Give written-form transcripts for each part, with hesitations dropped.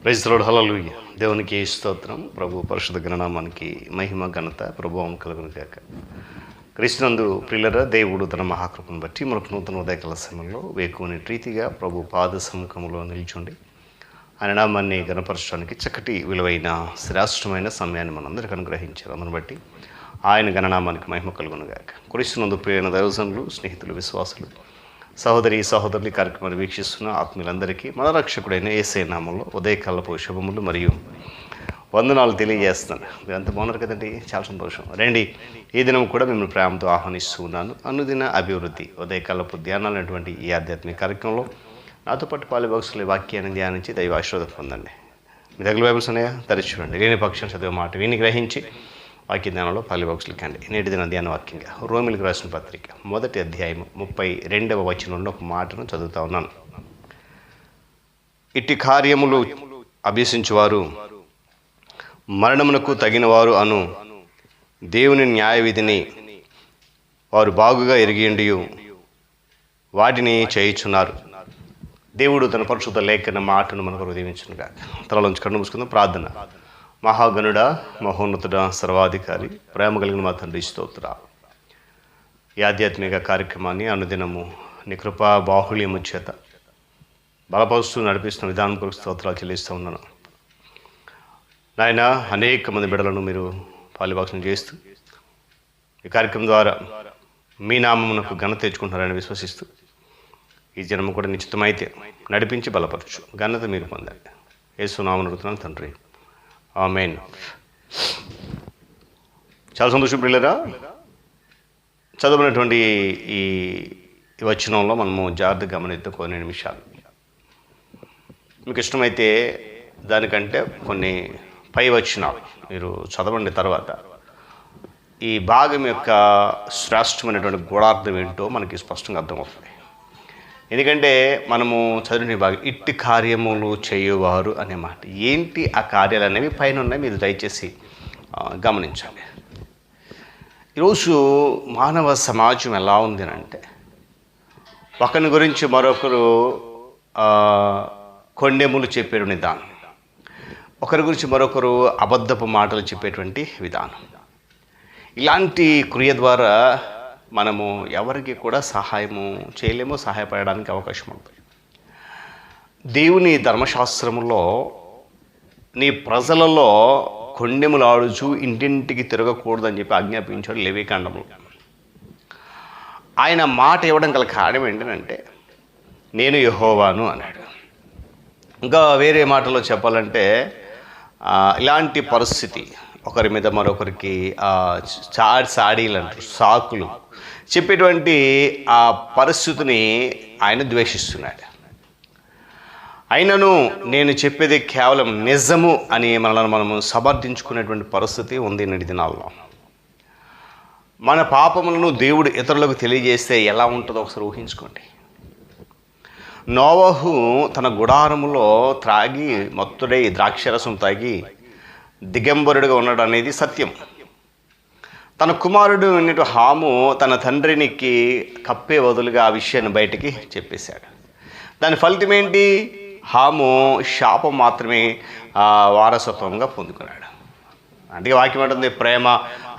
Praise the lord, హల్లెలూయా. దేవునికి స్తోత్రం. ప్రభు పరిశుద్ధ ఘననామానికి మహిమ ఘనత ప్రభావం కలుగును గాక. క్రీస్తునందు ప్రియులరా, దేవుడు తన మహాకృపను బట్టి మనకు నూతన ఉదయకాల సమయంలో వేకువని రీతిగా ప్రభు పాద సముఖంలో నిల్చుండి ఆయన నామాన్ని గణపరచడానికి చక్కటి విలువైన శ్రేష్టమైన సమయాన్ని మనందరికీ అనుగ్రహించారు. అందును బట్టి ఆయన గణనామానికి మహిమ కలుగును గాక. క్రీస్తునందు ప్రియైన దైవజనులు, స్నేహితులు, విశ్వాసులు, సహోదరి సహోదరులు కార్యక్రమాన్ని వీక్షిస్తున్న ఆత్మీయులందరికీ మన రక్షకుడైన యేసయ్య నామంలో ఉదయకాలపు శుభములు మరియు వందనాలు తెలియజేస్తున్నాను. మీరు అంత బాగున్నారు కదండి, చాలా సంతోషం. రండి, ఈ దినం కూడా మిమ్మల్ని ప్రేమతో ఆహ్వానిస్తూ ఉన్నాను. అనుదిన అభివృద్ధి ఉదయకాలపు ధ్యానాలు అనేటువంటి ఈ ఆధ్యాత్మిక కార్యక్రమంలో నాతో పాటు పాలిబాక్సుల వాక్యాన్ని ధ్యానించి దైవ ఆశీర్వాదం పొందండి. మీ దగ్గర బైబిల్స్ ఉన్నాయా? తెరిచి చూడండి. లేని పక్షం చదివే మాట విని గ్రహించి వాక్య ధ్యానంలో పాలిబాక్సులు కండి. నేటి దిన ధ్యాన వాక్యంగా రోమిలకు రాసిన పత్రిక 1వ అధ్యాయం 32వ వచనంలో ఒక మాటను చదువుతా ఉన్నాను. ఇట్టి కార్యములు అభ్యసించువారు మరణమునకు తగినవారు అను దేవుని న్యాయ విధిని వారు బాగుగా ఎరిగిండి వాటిని చేయుచున్నారు. దేవుడు తన పరిశుద్ధ లేఖన మాటను మనకు హృదయించునుగా. తలలోంచి కన్ను మూసుకుందాం. ప్రార్థన. మహాగణుడా, మహోన్నతుడా, సర్వాధికారి, ప్రేమ కలిగిన మా తండ్రి, స్తోత్ర. ఈ ఆధ్యాత్మిక కార్యక్రమాన్ని అనుదినము నీ కృపా బాహుళ్యము చేత బలపరుస్తూ నడిపిస్తున్న విధానం కొరకు స్తోత్రాలు చెల్లిస్తూ ఉన్నాను. నాయన, అనేక మంది బిడ్డలను మీరు పాలిభాగం చేస్తూ ఈ కార్యక్రమం ద్వారా మీ నామమునకు ఘనత తెచ్చుకుంటున్నారని విశ్వసిస్తూ ఈ జన్మ కూడా నిశ్చితమైతే నడిపించి బలపరచు. ఘనత మీరు పొందండి. యేసు నామమున అడుగుతున్నాను తండ్రి, ఆమేన్. చాలా సంతోషం ప్రియులారా. చదవనటువంటి ఈ వచనంలో మనము జాగ్రత్తగా గమనిద్దాం కొన్ని నిమిషాలు. మీకు ఇష్టమైతే దానికంటే కొన్ని పై వచనాలు మీరు చదవండి. తర్వాత ఈ భాగం యొక్క శ్రేష్టమైనటువంటి గూఢార్థం ఏంటో మనకి స్పష్టంగా అర్థమవుతుంది. ఎందుకంటే మనము చదివిన భాగం ఇట్టి కార్యములు చేయువారు అనే మాట. ఏంటి ఆ కార్యాలు అనేవి పైన ఉన్నాయి, మీరు దయచేసి గమనించాలి. ఈరోజు మానవ సమాజం ఎలా ఉంది అంటే, ఒకరి గురించి మరొకరు కొండెములు చెప్పే విధానం, ఒకరి గురించి మరొకరు అబద్ధపు మాటలు చెప్పేటువంటి విధానం. ఇలాంటి క్రియ ద్వారా మనము ఎవరికి కూడా సహాయము చేయలేము, సహాయపడడానికి అవకాశం ఉంటుంది. దేవుని ధర్మశాస్త్రములో నీ ప్రజలలో కొండెములాడుచు ఇంటింటికి తిరగకూడదని చెప్పి ఆజ్ఞాపించాడు లేవీకాండములో. ఆయన మాట ఇవ్వడం గల కారణం ఏంటంటే, నేను యెహోవాను అన్నాడు. ఇంకా వేరే మాటలో చెప్పాలంటే, ఇలాంటి పరిస్థితి ఒకరి మీద మరొకరికి సాడీలు అంటారు, సాకులు చెప్పేటువంటి ఆ పరిస్థితిని ఆయన ద్వేషిస్తున్నాడు. అయినను నేను చెప్పేది కేవలం నిజము అని మనము సమర్థించుకునేటువంటి పరిస్థితి ఉంది నేటి దినాల్లో. మన పాపములను దేవుడు ఇతరులకు తెలియజేస్తే ఎలా ఉంటుందో ఒకసారి ఊహించుకోండి. నోవహు తన గుడారములో త్రాగి మత్తుడై ద్రాక్షరసం తాగి దిగంబరుడిగా ఉన్నాడు అనేది సత్యం. తన కుమారుడు ఉన్నట్టు హాము తన తండ్రికి కప్పే వదులుగా ఆ విషయాన్ని బయటికి చెప్పేశాడు. దాని ఫలితం ఏంటి? హాము శాపం మాత్రమే వారసత్వంగా పొందుకున్నాడు. అందుకే వాక్యం అంటుంది, ప్రేమ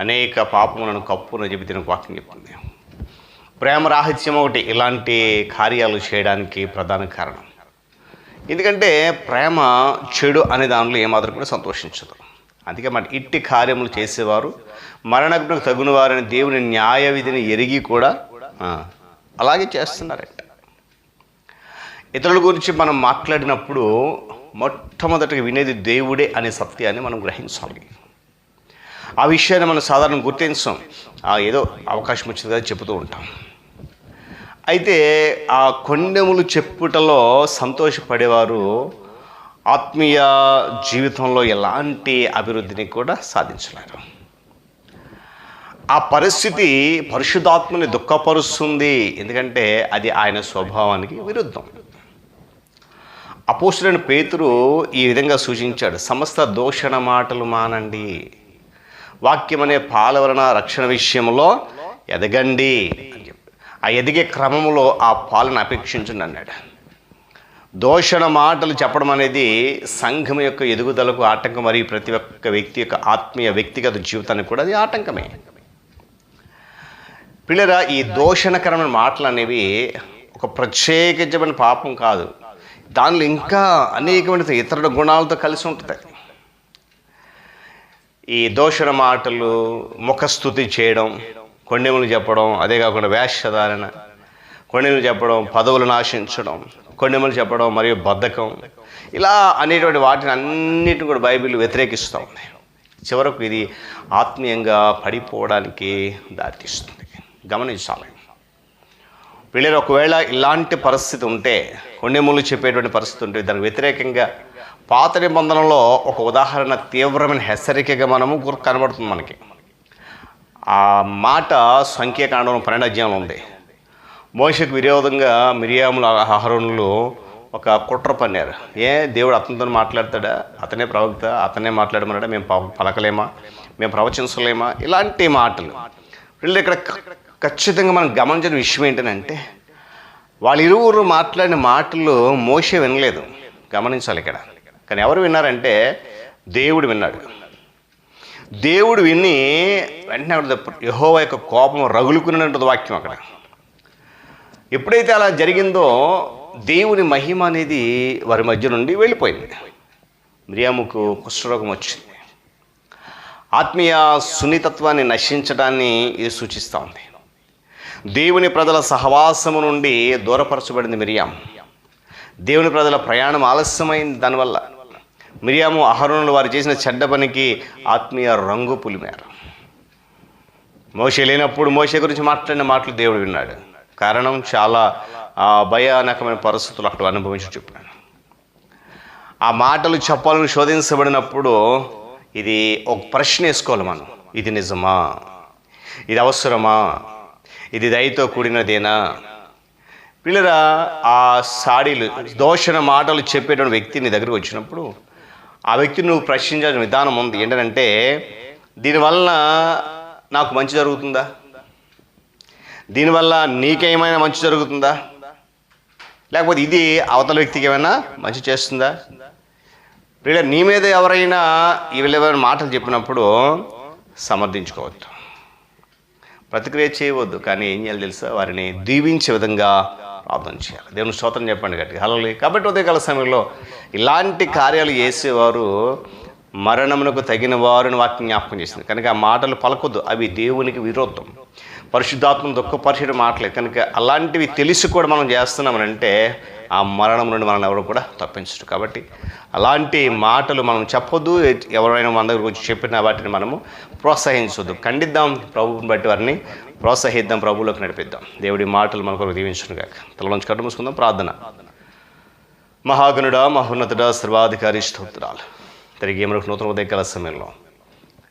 అనేక పాపములను కప్పును చెప్పి తినకు వాక్యం చెప్తుంది. ప్రేమ రాహిత్యం ఒకటి ఇలాంటి కార్యాలు చేయడానికి ప్రధాన కారణం. ఎందుకంటే ప్రేమ చెడు అనే దానిలో ఏమాత్రం కూడా సంతోషించదు. అందుకే మన ఇట్టి కార్యములు చేసేవారు మరణకు తగున వారని దేవుని న్యాయ విధిని ఎరిగి కూడా అలాగే చేస్తున్నారంట. ఇతరుల గురించి మనం మాట్లాడినప్పుడు మొట్టమొదటిగా వినేది దేవుడే అనే సత్యాన్ని మనం గ్రహించాలి. ఆ విషయాన్ని మనం సాధారణ గుర్తించాం, ఏదో అవకాశం వచ్చింది కదా చెబుతూ ఉంటాం. అయితే ఆ కొండెములు చెప్పుటలో సంతోషపడేవారు ఆత్మీయ జీవితంలో ఎలాంటి అభివృద్ధిని కూడా సాధించలేరు. ఆ పరిస్థితి పరిశుద్ధాత్మని దుఃఖపరుస్తుంది, ఎందుకంటే అది ఆయన స్వభావానికి విరుద్ధం. అపోస్తలుడైన పేతురు ఈ విధంగా సూచించాడు, సమస్త దూషణ మాటలు మానండి, వాక్యం అనే పాల వలన రక్షణ విషయంలో ఎదగండి అని చెప్పి ఆ ఎదిగే క్రమంలో ఆ పాలను అపేక్షించండి అన్నాడు. దూషణ మాటలు చెప్పడం అనేది సంఘం యొక్క ఎదుగుదలకు ఆటంకం, మరియు ప్రతి ఒక్క వ్యక్తి యొక్క ఆత్మీయ వ్యక్తిగత జీవితానికి కూడా అది ఆటంకమే. పిల్లరా, ఈ దూషణకరమైన మాటలు అనేవి ఒక ప్రత్యేకించబడిన పాపం కాదు, దానిలో ఇంకా అనేకమైన ఇతర గుణాలతో కలిసి ఉంటుంది. ఈ దూషణ మాటలు, ముఖస్థుతి చేయడం, కొండెములు చెప్పడం, అదే కాకుండా వేషధారణ, కొండెములు చెప్పడం, పదవులను ఆశించడం, కొండెములు చెప్పడం మరియు బద్ధకం, ఇలా అనేటువంటి వాటిని అన్నిటిని కూడా బైబిల్ వ్యతిరేకిస్తూ ఉంది. చివరకు ఇది ఆత్మీయంగా పడిపోవడానికి దారితీస్తుంది. గమనించాలి వీళ్ళని, ఒకవేళ ఇలాంటి పరిస్థితి ఉంటే, కొండెములు చెప్పేటువంటి పరిస్థితి ఉంటే, దానికి వ్యతిరేకంగా పాత నిబంధనలో ఒక ఉదాహరణ, తీవ్రమైన హెచ్చరికగా మనము కనబడుతుంది మనకి. ఆ మాట సంఖ్యాకాండం 12వ అధ్యాయంలో ఉంది. మోషేకు విరోధంగా మిరియాములు అహరోనులు ఒక కుట్ర పన్నారు. దేవుడు అతనితో మాట్లాడతాడా? అతనే ప్రవక్త, అతనే మాట్లాడమన్నాడా? మేము పలకలేమా? మేము ప్రవచించలేమా? ఇలాంటి మాటలు. వీళ్ళు ఇక్కడ ఖచ్చితంగా మనం గమనించిన విషయం ఏంటంటే, వాళ్ళిరువురు మాట్లాడిన మాటలు మోషే వినలేదు. గమనించాలి ఇక్కడ. కానీ ఎవరు విన్నారంటే దేవుడు విన్నాడు. దేవుడు విని వెంటనే యెహోవా యొక్క కోపం రగులుకున్నటువంటి వాక్యం అక్కడ. ఎప్పుడైతే అలా జరిగిందో దేవుని మహిమ అనేది వారి మధ్య నుండి వెళ్ళిపోయింది. మిరియాముకు కుష్ఠరోగం వచ్చింది. ఆత్మీయ సున్నితత్వాన్ని నశించడాన్ని ఇది సూచిస్తూ ఉంది. దేవుని ప్రజల సహవాసము నుండి దూరపరచబడింది మిరియాము. దేవుని ప్రజల ప్రయాణం ఆలస్యమైంది. దానివల్ల మిరియాము అహరోనులు వారు చేసిన చెడ్డ పనికి ఆత్మీయ రంగు పులిమారు. మోషే లేనప్పుడు మోషే గురించి మాట్లాడిన మాటలు దేవుడు విన్నాడు. కారణం, చాలా భయానకమైన పరిస్థితులు అక్కడ అనుభవించి చెప్పాను. ఆ మాటలు చెప్పాలని శోధించబడినప్పుడు ఇది ఒక ప్రశ్న వేసుకోవాలి మనం. ఇది నిజమా? ఇది అవసరమా? ఇది దయతో కూడినదేనా? పిల్లరా, ఆ సాడీలు, దూషణ మాటలు చెప్పేటువంటి వ్యక్తి నీ దగ్గరికి వచ్చినప్పుడు ఆ వ్యక్తిని నువ్వు ప్రశ్నించాల్సిన విధానం ఉంది. ఏంటంటే, దీనివల్ల నాకు మంచి జరుగుతుందా? దీనివల్ల నీకేమైనా మంచి జరుగుతుందా? లేకపోతే ఇది అవతల వ్యక్తికి ఏమైనా మంచి చేస్తుందా? పిల్లలు, నీ మీద ఎవరైనా ఈ విలువైన మాటలు చెప్పినప్పుడు సమర్థించుకోవద్దు, ప్రతిక్రియ చేయవద్దు. కానీ ఏం చేయాలి తెలుసా? వారిని దీవించే విధంగా ప్రార్థన చేయాలి. దేవుని స్తోత్రం చెప్పండి గట్టిగా. హల్లెలూయా. కాబట్టి ఉదయకాల సమయంలో ఇలాంటి కార్యాలు చేసేవారు మరణమునకు తగిన వారిని వాటిని జ్ఞాపకం చేసింది. కనుక ఆ మాటలు పలకొద్దు, అవి దేవునికి విరోధం, పరిశుద్ధాత్మను దుఃఖపరిచే మాటలే. కనుక అలాంటివి తెలిసి కూడా మనం చేస్తున్నామనంటే ఆ మరణం నుండి మనల్ని ఎవరు కూడా తప్పించరు. కాబట్టి అలాంటి మాటలు మనం చెప్పొద్దు. ఎవరైనా మన దగ్గర వచ్చి చెప్పిన వాటిని మనము ప్రోత్సహించొద్దు. ఖండిద్దాం, ప్రభువుని బట్టి వారిని ప్రోత్సహిద్దాం, ప్రభువులోకి నడిపిద్దాం. దేవుడి మాటలు మనకు దీవించును గాక. తలలోంచి కట్టు మూసుకుందాం. ప్రార్థన. మహాగణుడా, మహోన్నతుడా, సర్వాధికారి, స్తోత్రాలు. తిరిగి మనకు నూతన ఉదయకాల సమయంలో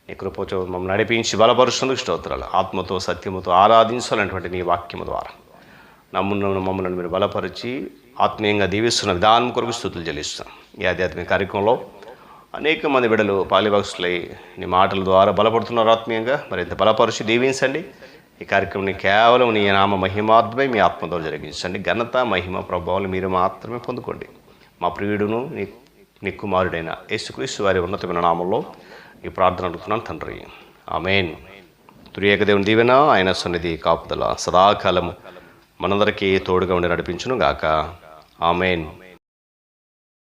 నీ కృపతో మమ్మల్ని నడిపించి బలపరుస్తున్నందుకు స్తోత్రాలు. ఆత్మతో సత్యముతో ఆరాధించాలనేటువంటి నీ వాక్యము ద్వారా మమ్మల్ని మీరు బలపరిచి ఆత్మీయంగా దీవిస్తున్న విధానం కొరకు స్తుతులు చెల్లిస్తాం. ఈ ఆధ్యాత్మిక కార్యక్రమంలో అనేక మంది బిడ్డలు పాలిభాగస్తులై నీ మాటల ద్వారా బలపడుతున్నారు. ఆత్మీయంగా మరింత బలపరిచి దీవించండి. ఈ కార్యక్రమాన్ని కేవలం నీ నామ మహిమాత్మై మీ ఆత్మ ద్వారా జరిగించండి. ఘనత, మహిమ, ప్రభావాలు మీరు మాత్రమే పొందుకోండి. మా ప్రియుడును నీ కుమారుడైన యేసుక్రీస్తు వారి ఉన్నతమైన నామంలో ఈ ప్రార్థన అడుగుతున్నాను తండ్రి. ఆమేన్. త్రియేక దేవుని దీవెన, ఆయన సన్నిధి, కాపుదల సదాకాలము మనందరికీ తోడుగా ఉండి నడిపించును గాక. ఆమేన్.